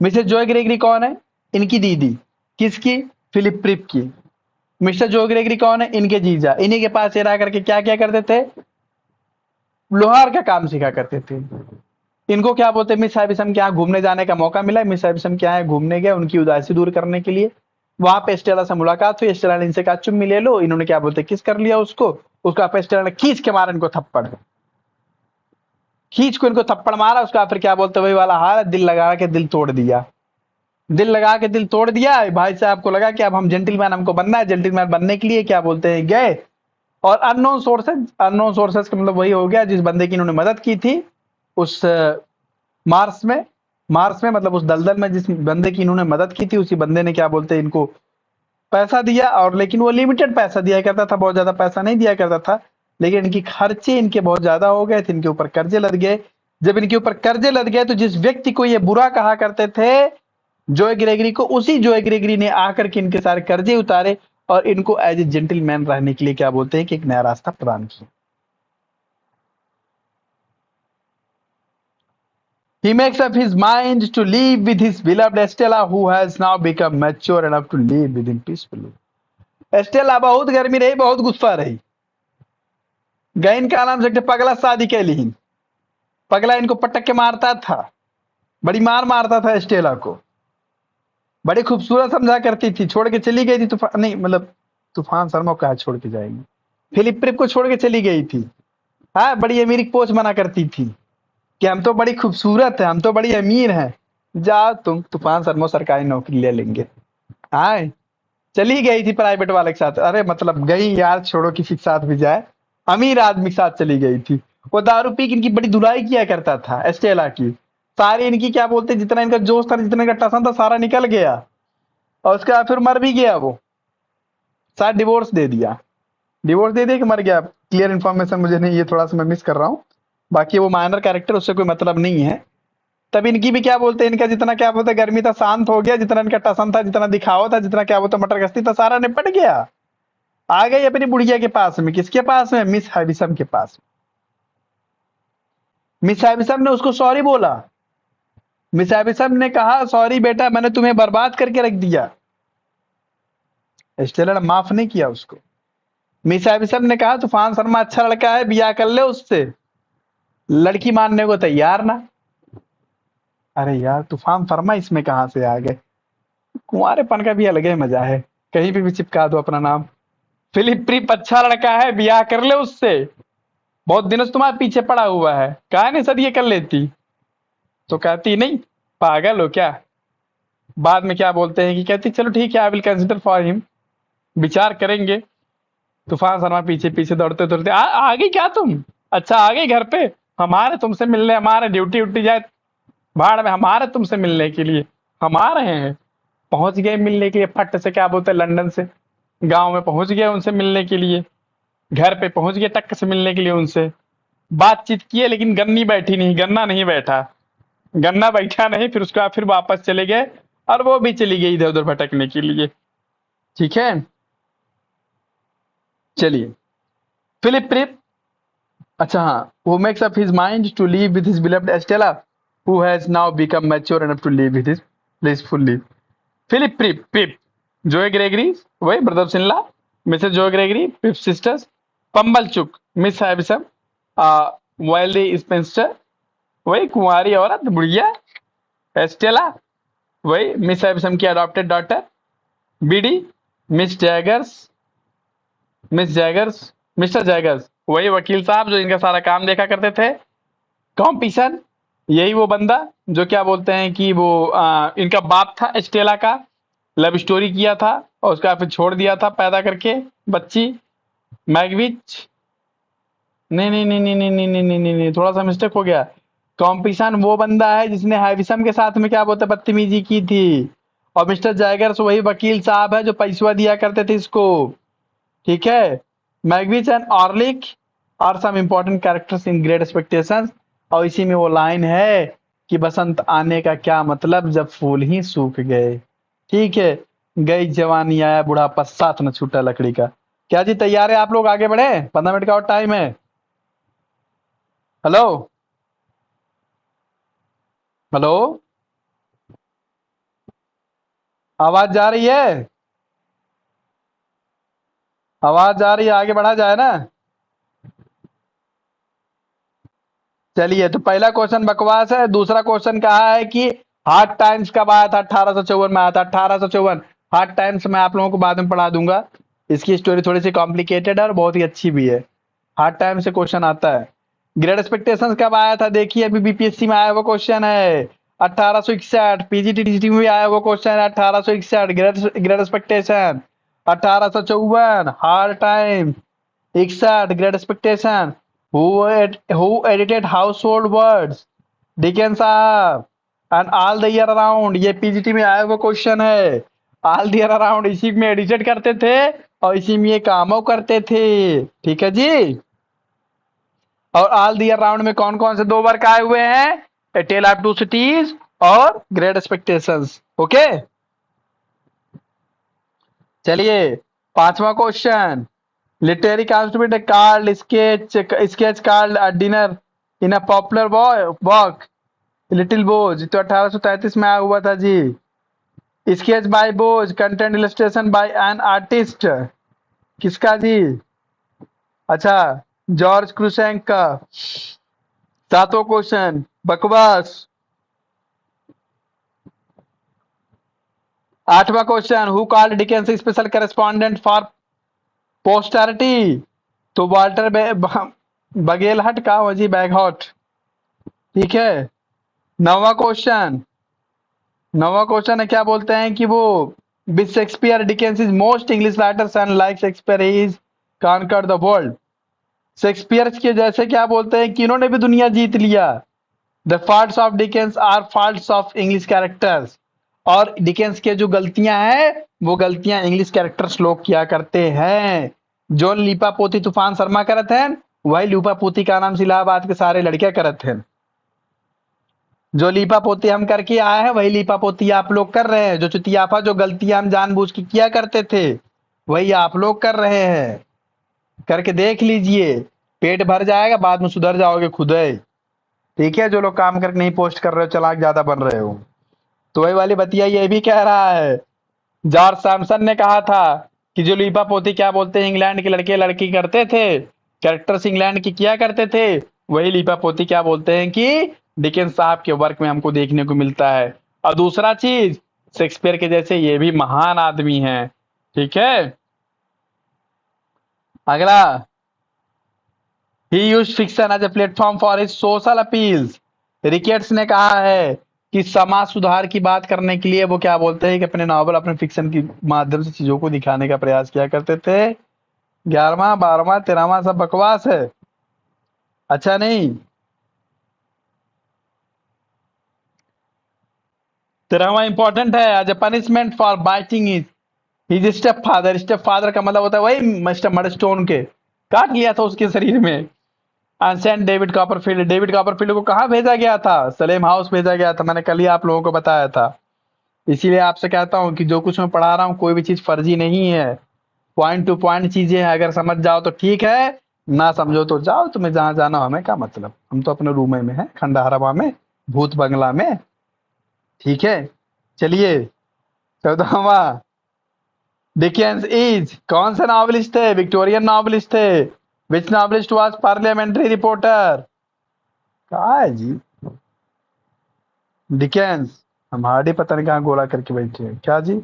Mrs Joe Gargery कौन है, इनकी दीदी, किसकी, फिलिप प्रिप की। मिस्टर जॉय ग्रेगरी कौन है, इनके जीजा, इन्हीं के पास रह करके क्या क्या करते थे, लोहार का काम सीखा करते थे। इनको क्या बोलते हैं, मिस हैबिसम के यहाँ घूमने जाने का मौका मिला, मिस हैबिसम के यहाँ घूमने गए उनकी उदासी दूर करने के लिए। वहां पे स्टेला से मुलाकात हुई, स्टेला ने इनसे कहा चुम्मी ले लो, इन्होंने क्या बोलते किस कर लिया उसको, उसका स्टेला ने खींच के मारा इनको थप्पड़, खींच को इनको थप्पड़ मारा, उसका फिर क्या बोलते वही वाला हाल, दिल लगा के दिल तोड़ दिया, दिल लगा के दिल तोड़ दिया। भाई साहब को लगा कि अब हम जेंटलमैन, हमको बनना है, जेंटलमैन बनने के लिए क्या बोलते हैं गए, और अननोन सोर्सेज का मतलब वही हो गया जिस बंदे की इन्होंने मदद की थी उस मार्स में, मार्स में मतलब उस दलदल में जिस बंदे की इन्होंने मदद की थी, उसी बंदे ने क्या बोलते हैं इनको पैसा दिया, और लेकिन वो लिमिटेड पैसा दिया करता था, बहुत ज्यादा पैसा नहीं दिया करता था। लेकिन इनकी खर्चे इनके बहुत ज्यादा हो गए थे, इनके ऊपर कर्जे लद गए। जब इनके ऊपर कर्जे लद गए तो जिस व्यक्ति को ये बुरा कहा करते थे, जॉय ग्रेगरी को, उसी जॉय ग्रेगरी ने आकर के इनके सारे कर्जे उतारे और इनको एज ए जेंटलमैन रहने के लिए क्या बोलते हैं कि एक नया रास्ता प्रदान किया। He makes up his mind to live with his beloved Estella, who has now become mature enough to live with him peacefully. Estella बहुत गर्मी रही, बहुत गुस्सा रही, गईन का नाम से पगला शादी के लिए, पगला इनको पटक के मारता था, बड़ी मार मारता था एस्टेला को, बड़ी खूबसूरत समझा करती थी, छोड़ के चली गई थी तूफान, नहीं मतलब तूफान शर्मा को छोड़ के जाएंगे, फिलिप प्रिप को छोड़ के चली गई थी। हाँ, बड़ी अमीर की पोच बना करती थी कि हम तो बड़ी खूबसूरत है, हम तो बड़ी अमीर हैं, जाओ तुम तूफान शर्मा सरकारी नौकरी ले लेंगे। हाँ, चली गई थी प्राइवेट वाले के साथ, अरे मतलब गई यार, छोड़ो किसी के साथ भी जाए, अमीर आदमी के साथ चली गई थी। वो दारू पी के इनकी बड़ी धुलाई किया करता था एस्टेला की, सारी इनकी क्या बोलते जितना इनका जोश था, जितना इनका टसन था, सारा निकल गया, और उसके बाद फिर मर भी गया वो, शायद डिवोर्स दे दिया, डिवोर्स दे दिया कि मर गया, क्लियर इन्फॉर्मेशन मुझे नहीं, ये थोड़ा सा मैं मिस कर रहा हूँ, बाकी वो माइनर कैरेक्टर, उससे कोई मतलब नहीं है। तब इनकी भी क्या बोलते हैं, इनका जितना क्या बोलते गर्मी था शांत हो गया, जितना इनका टसन था, जितना दिखावा था, जितना क्या बोलते मटर गश्ती था, सारा निपट गया, आ गई अपनी बुढ़िया के पास में। किसके पास में, मिस हैबिसम के पास। मिस हैबिसम ने उसको सॉरी बोला, मिस एबिसम ने कहा सॉरी बेटा मैंने तुम्हें बर्बाद करके रख दिया। स्टेला ने माफ नहीं किया उसको। मिस एबिसम ने कहा तूफान शर्मा अच्छा लड़का है, बियाह कर ले उससे। लड़की मानने को तैयार ना। अरे यार तूफान शर्मा इसमें कहां से आ गए। कुंवारेपन का भी अलग ही मजा है, कहीं भी चिपका दो अपना नाम। फिलिप प्रीप अच्छा लड़का है, बियाह कर ले उससे, बहुत दिनों से तुम्हारे पीछे पड़ा हुआ है, कहा नहीं सर ये कर लेती। तो कहती नहीं, पागल हो क्या। बाद में क्या बोलते हैं कि कहती चलो ठीक है I will consider for him, विचार करेंगे। तूफान शर्मा पीछे पीछे दौड़ते दौड़ते आ गई क्या तुम, अच्छा आ गई घर पे, हमारे तुमसे मिलने, हमारे ड्यूटी उटी जाए भाड़ में, हमारे तुमसे मिलने के लिए हम आ रहे हैं। पहुंच गए मिलने के लिए, फट से क्या बोलते हैं लंदन से गांव में पहुंच गए उनसे मिलने के लिए, घर पे पहुंच गए टक से मिलने के लिए उनसे। बातचीत किए लेकिन गन्नी बैठी नहीं, गन्ना नहीं बैठा, गन्ना बैठा नहीं, फिर उसके बाद फिर वापस चले गए और वो भी चली गई इधर उधर भटकने के लिए। ठीक है चलिए। फिलिप प्रिप, अच्छा हाँ, who makes up his mind to live with his beloved Estella, who has now become mature enough to live with his blissful life. Philip Pirrip, Pip, Joe Gargery, वही brother in law, Mrs Joe Gargery, Pip sisters, Pumblechook, miss हैबिसम, वाइल्डी Spencer, वही कुंवारी औरत बुढ़िया, Estella, वही miss Havisham की adopted daughter, Biddy, miss Jaggers, miss Jaggers, mister Jaggers, वही वकील साहब जो इनका सारा काम देखा करते थे। कॉम्पिशन, यही वो बंदा जो क्या बोलते हैं कि वो इनका बाप था स्टेला का, लव स्टोरी किया था और उसका फिर छोड़ दिया था पैदा करके बच्ची। मैगविच, नहीं नहीं नहीं नहीं नहीं नहीं नहीं नहीं नहीं नहीं, थोड़ा सा मिस्टेक हो गया। कॉम्पिशन वो बंदा है जिसने हैविसम के साथ में क्या बोलते हैं बदतमीजी की थी, और मिस्टर जैगर्स वही वकील साहब है जो पैसा दिया करते थे इसको। ठीक है, Magwitch and Orlick are some important characters in Great Expectations, और इसी में वो लाइन है कि बसंत आने का क्या मतलब जब फूल ही सूख गए। ठीक है, गई जवानी आया बुढ़ापा साथ न छूटा लकड़ी का। क्या जी तैयार है आप लोग, आगे बढ़े, 15 मिनट का और टाइम है। हेलो हेलो, आवाज जा रही है, आवाज जा रही है, आगे बढ़ा जाए ना। चलिए तो पहला क्वेश्चन बकवास है, दूसरा क्वेश्चन कहा है कि हार्ड टाइम्स कब आया था, 1854 में आया था, 1854। हार्ड टाइम्स मैं आप लोगों को बाद में पढ़ा दूंगा, इसकी स्टोरी थोड़ी सी कॉम्प्लिकेटेड है और बहुत ही अच्छी भी है। हार्ड टाइम से क्वेश्चन आता है। ग्रेट एक्सपेक्टेशंस कब आया था, देखिए अभी बीपीएससी में आया वो क्वेश्चन है 1861, पीजीटीटीसी में भी आया वो क्वेश्चन है 1861, Great Expectation. 1854 Hard Time, 61 Great Expectation. Who edited Household Words, Dickens साहब, and all the year around, ये पीजीटी में आया वो क्वेश्चन है। ऑल द ईयर अराउंड इसी में एडिटेड करते थे और इसी में ये कामों करते थे। ठीक है जी, और ऑल द ईयर राउंड में कौन कौन से दो वर्क आए हुए हैं, a tale of two cities और ग्रेट एक्सपेक्टेशंस। ओके चलिए, पांचवा question, literary constitute card sketch card dinner in a popular walk little Boz, तो 1833 में आया हुआ था जी। Sketch by Boz, content illustration by an artist, किसका जी, अच्छा जॉर्ज क्रूसेंक का। सातवां क्वेश्चन बकवास। आठवां question, who called Dickens special correspondent for posterity, तो वाल्टर बगेलहट का वजी बैगहॉट। ठीक है, नौवां क्वेश्चन, नौवां क्वेश्चन है क्या बोलते हैं कि वो with Shakespeare Dickens is most English writers and like Shakespeare is conquer the world, Shakespeare के जैसे क्या बोलते हैं कि इन्होंने भी दुनिया जीत लिया। The faults of Dickens are faults of English characters, और डिकेंस के जो गलतियां हैं वो गलतियां इंग्लिश कैरेक्टर्स लोग किया करते हैं। जो लीपा पोती तूफान शर्मा करत हैं वही लीपा पोती का नाम इलाहाबाद के सारे लड़के करत हैं। जो लीपा पोती हम करके आए हैं वही लीपा पोती आप लोग कर रहे हैं। जो चुतियाफा जो गलतियां हम जानबूझ के किया करते थे वही आप लोग कर रहे हैं। करके देख लीजिए, पेट भर जाएगा, बाद में सुधर जाओगे खुद ही। ठीक है, जो लोग काम करके नहीं पोस्ट कर रहे हो, चालाक ज्यादा बन रहे हो। तो वही वाली बतिया ये भी कह रहा है, जॉर्ज सैमसन ने कहा था कि जो लीपा पोती क्या बोलते हैं, इंग्लैंड के लड़के लड़की करते थे, कैरेक्टर्स इंग्लैंड की किया करते थे, वही लीपा पोती क्या बोलते हैं कि डिकेंस साहब के वर्क में हमको देखने को मिलता है। और दूसरा चीज, शेक्सपियर के जैसे ये भी महान आदमी हैं। ठीक है, अगला, he used fiction as a platform for his social appeals. Ricketts ने कहा है कि समाज सुधार की बात करने के लिए वो क्या बोलते हैं कि अपने नॉवल, अपने फिक्शन के माध्यम से चीजों को दिखाने का प्रयास किया करते थे। 11वां 12वां 13वां सब बकवास है, अच्छा नहीं। 13वां इंपॉर्टेंट है, as a punishment for biting his stepfather. Stepfather का मतलब होता है वही मिस्टर मडस्टोन के, काट लिया था उसके शरीर में। Ancient David Copperfield, David Copperfield को कहाँ भेजा गया था? सलेम हाउस भेजा गया था, मैंने कल ही आप लोगों को बताया था। इसीलिए आपसे कहता हूँ कि जो कुछ मैं पढ़ा रहा हूँ कोई भी चीज फर्जी नहीं है, पॉइंट टू पॉइंट चीजें हैं। अगर समझ जाओ तो ठीक है, ना समझो तो जाओ, तुम्हें जहां जाना हो, हमें क्या मतलब, हम तो अपने रूम में हैं, खंडहरवा में, भूत बंगला में। ठीक है, चलिए। 14वां, डिकेंस इज कौन से नॉवलिस्ट थे? विक्टोरियन नॉवलिस्ट थे। विच नॉवलिस्ट वाज पार्लियामेंट्री रिपोर्टर? कहा है जी डिकेंस? हम हार्डी पता नहीं कहाँ गोला करके बैठे हैं क्या जी।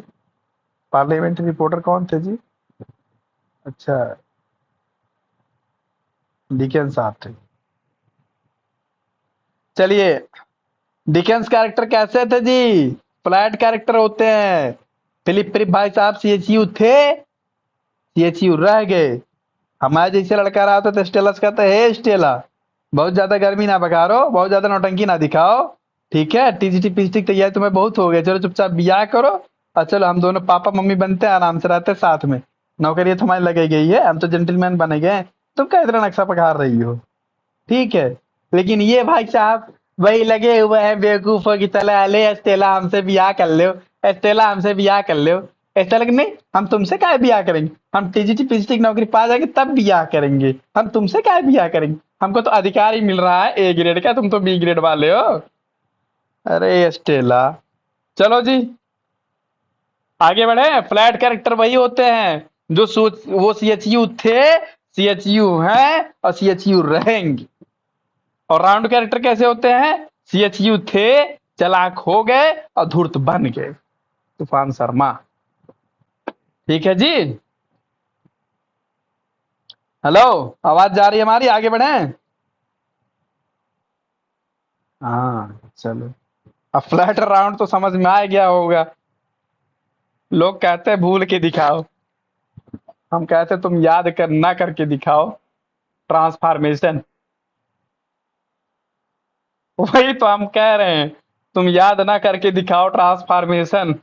पार्लियामेंट्री रिपोर्टर कौन थे जी? अच्छा, डिकेंस साहब थे। चलिए, डिकेंस कैरेक्टर कैसे थे जी? फ्लैट कैरेक्टर होते हैं। फिलिप फिलिप भाई साहब सीएचयू थे, सीएचयू रह गए। हमारे जैसे लड़का रहा तो स्टेलस कहते है स्टेला, बहुत ज्यादा गर्मी ना बघारो, बहुत ज्यादा नौटंकी ना दिखाओ। ठीक है, टीजीटी पीजीटी तैयारी तुम्हें बहुत हो गया, चलो चुपचाप बियाह करो और चलो हम दोनों पापा मम्मी बनते हैं, आराम से रहते साथ में, नौकरी तुम्हारी लगे गई है, हम तो जेंटलमैन बने गए, तुम क्या इतना नक्शा पखार रही हो? ठीक है, लेकिन ये भाई साहब वही लगे हुए हैं बेवकूफों की तरह, अले स्टेला हमसे ब्याह कर लो, स्टेला हमसे ब्याह कर लो। ऐसा लगे नहीं, हम तुमसे क्या ब्याह करेंगे, हम टीजीटी पीजीटी की नौकरी पा जाएंगे तब ब्याह करेंगे, हम तुमसे क्या ब्याह करेंगे, हमको तो अधिकार ही मिल रहा है ए ग्रेड का, तुम तो बी ग्रेड वाले हो। अरे स्टेला, चलो जी आगे बढ़े। फ्लैट कैरेक्टर वही होते हैं जो वो सीएचयू थे, सीएचयू हैं और सीएचयू रहेंगे। और राउंड कैरेक्टर कैसे होते हैं? सीएचयू थे, चालाक हो गए और धूर्त बन गए। तूफान शर्मा। ठीक है जी, हेलो, आवाज जा रही है हमारी? आगे बढ़े। हाँ चलो, अब फ्लैट राउंड तो समझ में आ गया होगा। लोग कहते हैं भूल के दिखाओ, हम कहते तुम याद कर ना करके दिखाओ। ट्रांसफॉर्मेशन, वही तो हम कह रहे हैं, तुम याद ना करके दिखाओ ट्रांसफॉर्मेशन।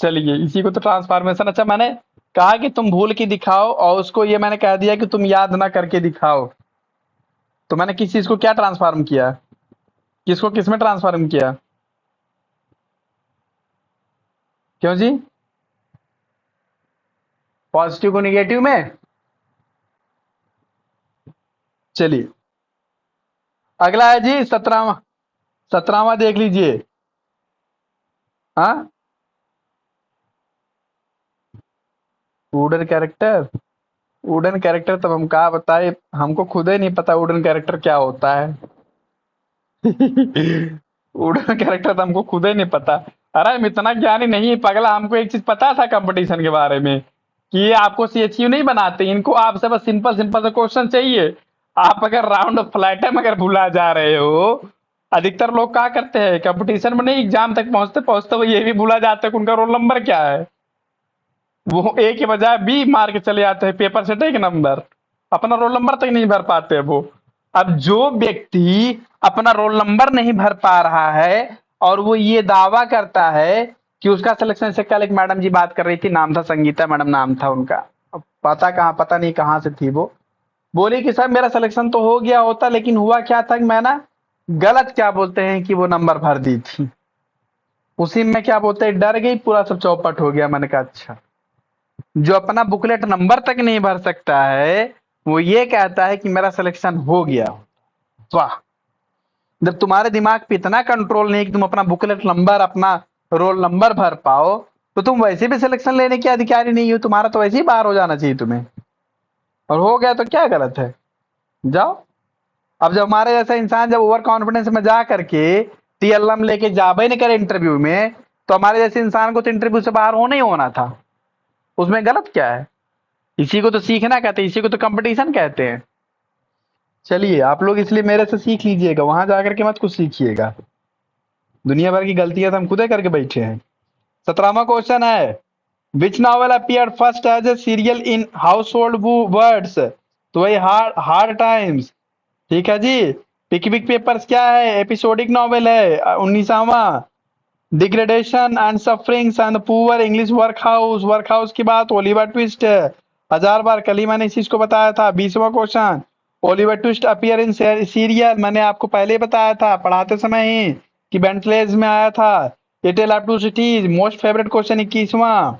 चलिए, इसी को तो ट्रांसफॉर्मेशन, अच्छा मैंने कहा कि तुम भूल के दिखाओ और उसको ये मैंने कह दिया कि तुम याद ना करके दिखाओ, तो मैंने किस चीज को क्या ट्रांसफॉर्म किया, किसको किस में ट्रांसफॉर्म किया? क्यों जी? पॉजिटिव को निगेटिव में? चलिए, अगला है जी 17वां। 17वां देख लीजिए। हाँ, वुडन कैरेक्टर, वुडन कैरेक्टर तब हम कहा बताए, हमको खुद ही नहीं पता वुडन कैरेक्टर क्या होता है। वुडन कैरेक्टर तो हमको खुद ही नहीं पता। अरे हम इतना ज्ञानी नहीं पगला, हमको एक चीज पता था कंपटीशन के बारे में कि ये आपको सीएचयू नहीं बनाते, इनको आपसे बस सिंपल सिंपल से क्वेश्चन चाहिए। आप अगर राउंड फ्लैट में अगर भुला जा रहे हो, अधिकतर लोग क्या करते हैं कंपटीशन में नहीं, एग्जाम तक पहुंचते पहुंचते वो ये भी भूला जाते हैं कि उनका रोल नंबर क्या है। वो ए के बजाय बी मार के चले जाते हैं, पेपर से एक नंबर, अपना रोल नंबर तक नहीं भर पाते वो। अब जो व्यक्ति अपना रोल नंबर नहीं भर पा रहा है और वो ये दावा करता है कि उसका सिलेक्शन से, कल एक मैडम जी बात कर रही थी, नाम था संगीता मैडम नाम था उनका, अब पता कहाँ, पता नहीं कहाँ से थी वो, बोली कि सर मेरा सिलेक्शन तो हो गया होता लेकिन हुआ क्या था कि मैं ना गलत क्या बोलते हैं कि वो नंबर भर दी थी, उसी में क्या बोलते हैं डर गई, पूरा सब चौपट हो गया। मैंने कहा अच्छा, जो अपना बुकलेट नंबर तक नहीं भर सकता है वो ये कहता है कि मेरा सिलेक्शन हो गया। वाह, जब तुम्हारे दिमाग पे इतना कंट्रोल नहीं कि तुम अपना बुकलेट नंबर, अपना रोल नंबर भर पाओ, तो तुम वैसे भी सिलेक्शन लेने के अधिकारी नहीं हो, तुम्हारा तो वैसे ही बाहर हो जाना चाहिए तुम्हें, और हो गया तो क्या गलत है, जाओ। अब जब हमारे जैसा इंसान जब ओवर कॉन्फिडेंस में जा करके टीएलएम लेके जाबे नहीं करे इंटरव्यू में, तो हमारे जैसे इंसान को तो इंटरव्यू से बाहर होना ही होना था, उसमें गलत क्या है? इसी को तो सीखना कहते हैं, इसी को तो कंपटीशन कहते हैं। चलिए आप लोग इसलिए मेरे से सीख लीजिएगा, वहां जाकर के मत कुछ सीखिएगा, दुनिया भर की गलतियां तो हम खुदे करके बैठे हैं। 17वां क्वेश्चन है, which novel appear first as a serial in household words? तो वही हार्ड टाइम्स, ठीक है जी। पिकविक पेपर्स क्या है? एपिसोडिक नॉवेल है। 19वां, degradation and sufferings and poor English workhouse की बात ओलिवर ट्विस्ट है। 1000 बार कल ही मैंने इस चीज को बताया था। 20वां question, Oliver Twist appear in serial, मैंने आपको पहले ही बताया था पढ़ाते समय ही कि बेंटलेज में आया था। A tale of two cities, most favourite question. 21वां,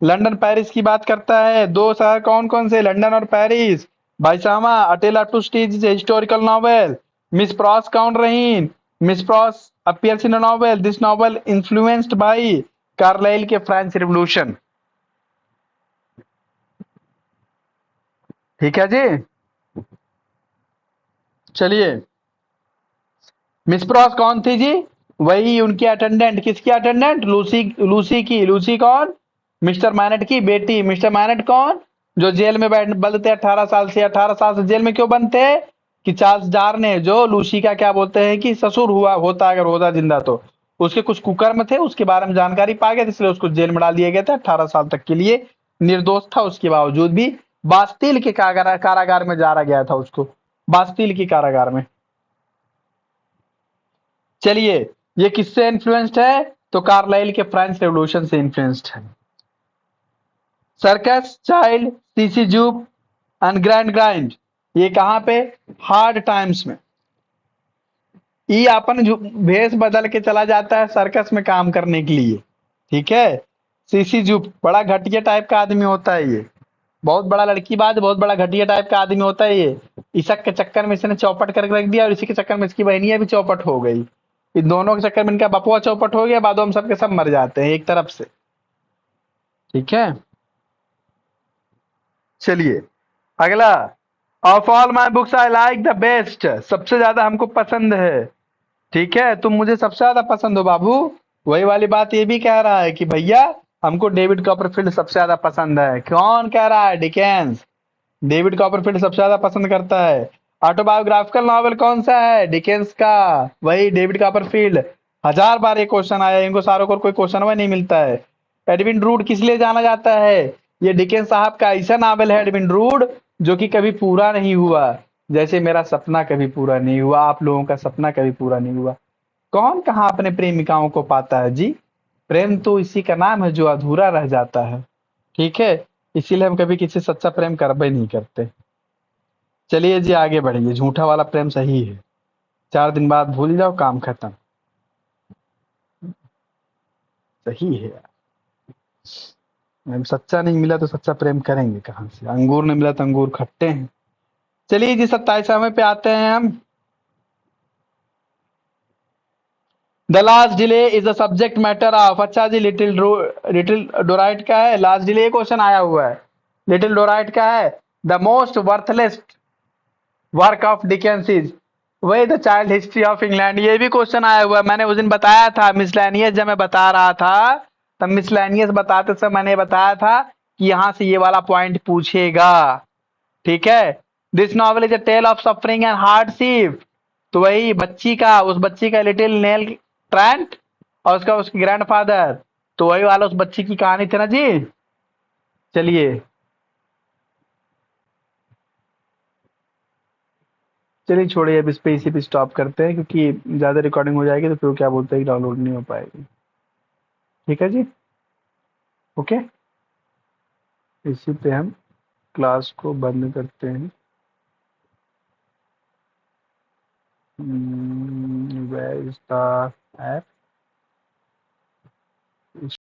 लंदन पेरिस की बात करता है, दो शहर कौन कौन से? लंदन और पेरिस। 22वां, a tale of two cities historical novel. Miss Pross कौन रही? Miss Pross appears in a novel. This novel influenced by Carlyle के फ्रेंच रिवॉल्यूशन। ठीक है जी। चलिए, मिस प्रॉस कौन थी जी? वही उनकी अटेंडेंट। किसकी अटेंडेंट? लूसी, लूसी की। लूसी कौन? मिस्टर मैनेट की बेटी। मिस्टर मैनेट कौन? जो जेल में बंद थे 18 साल से। 18 साल से जेल में क्यों बंद थे? कि चार्ल्स डार ने, जो लूसी का क्या बोलते हैं कि ससुर हुआ होता, अगर होता जिंदा तो, उसके कुछ कुकर्म थे, उसके बारे में जानकारी पा गए, इसलिए उसको जेल में डाल दिया गया था 18 साल तक के लिए। निर्दोष था उसके बावजूद भी, बास्तिल के कारागार में जारा गया था उसको, बास्तिल के कारागार में। चलिए, ये किससे इन्फ्लुएंस्ड है? तो कार्लाइल के फ्रेंच रेवोल्यूशन से इन्फ्लुएंस्ड है। Circus child, CC Zoop and grand grind, ये कहां पे? हार्ड टाइम्स में। ये अपन भेष बदल के चला जाता है सर्कस में काम करने के लिए, ठीक है। सीसी जूप बड़ा घटिया टाइप का आदमी होता है ये, बहुत बड़ा लड़की बात, बहुत बड़ा घटिया टाइप का आदमी होता है ये। इसक के चक्कर में इसने चौपट करके रख दिया, और इसी के चक्कर में इसकी बहनियां भी चौपट हो गई। इन दोनों के चक्कर में इनका बपुआ चौपट हो गया, बाद हम सबके सब मर जाते हैं एक तरफ से, ठीक है। चलिए अगला, of all my books I like the best, सबसे ज्यादा हमको पसंद है, ठीक है। तुम मुझे सबसे ज्यादा पसंद हो बाबू। वही वाली बात ये भी कह रहा है कि भैया हमको डेविड कॉपरफील्ड सबसे ज्यादा पसंद है। कौन कह रहा है? डिकेंस। डेविड कॉपरफील्ड सबसे ज्यादा पसंद करता है। ऑटोबायोग्राफिकल नॉवेल कौन सा है? डिकेंस का, वही डेविड कॉपरफील्ड। 1000 बार ये क्वेश्चन आया, इनको सारों को कोई क्वेश्चन वह नहीं मिलता है। एडविन ड्रूड किस लिए जाना जाता है? ये डिकेंस साहब का ऐसा नॉवेल है एडविन ड्रूड, जो कि कभी पूरा नहीं हुआ। जैसे मेरा सपना कभी पूरा नहीं हुआ, आप लोगों का सपना कभी पूरा नहीं हुआ। कौन कहाँ अपने प्रेमिकाओं को पाता है जी? प्रेम तो इसी का नाम है जो अधूरा रह जाता है, ठीक है। इसीलिए हम कभी किसी से सच्चा प्रेम करबे नहीं करते। चलिए जी आगे बढ़िए, झूठा वाला प्रेम सही है, 4 दिन बाद भूल जाओ, काम खत्म। सही है यार, अब सच्चा नहीं मिला तो सच्चा प्रेम करेंगे कहाँ से? अंगूर नहीं मिला तो अंगूर खट्टे हैं। चलिए जी 27वें पे आते हैं हम। The last delay is the subject matter of, अच्छा जी लिटिल डोराइट का है लास्ट डिले, क्वेश्चन आया हुआ है। लिटिल डोराइट का है, the most worthless work of Dickens is, वही the child history of England, ये भी क्वेश्चन आया हुआ है। मैंने उस दिन बताया था मिसलेनियस, जब मैं बता रहा था तब मिसलेनियस बताते समय मैंने बताया था कि यहां से ये वाला पॉइंट पूछेगा, ठीक है। This novel is a tale of suffering and hardship, तो वही बच्ची का, उस बच्ची का लिटिल नेल ट्रेंट, और उसका उसके ग्रैंडफादर, तो वही वाला उस बच्ची की कहानी थी ना जी। चलिए, चलिए छोड़िए, अब इस पे इसी पे स्टॉप करते हैं, क्योंकि ज्यादा रिकॉर्डिंग हो जाएगी तो फिर वो क्या बोलते हैं कि डाउनलोड नहीं हो पाएगी। ठीक है जी, ओके। इसी पे हम क्लास को बंद करते हैं। Where is the app?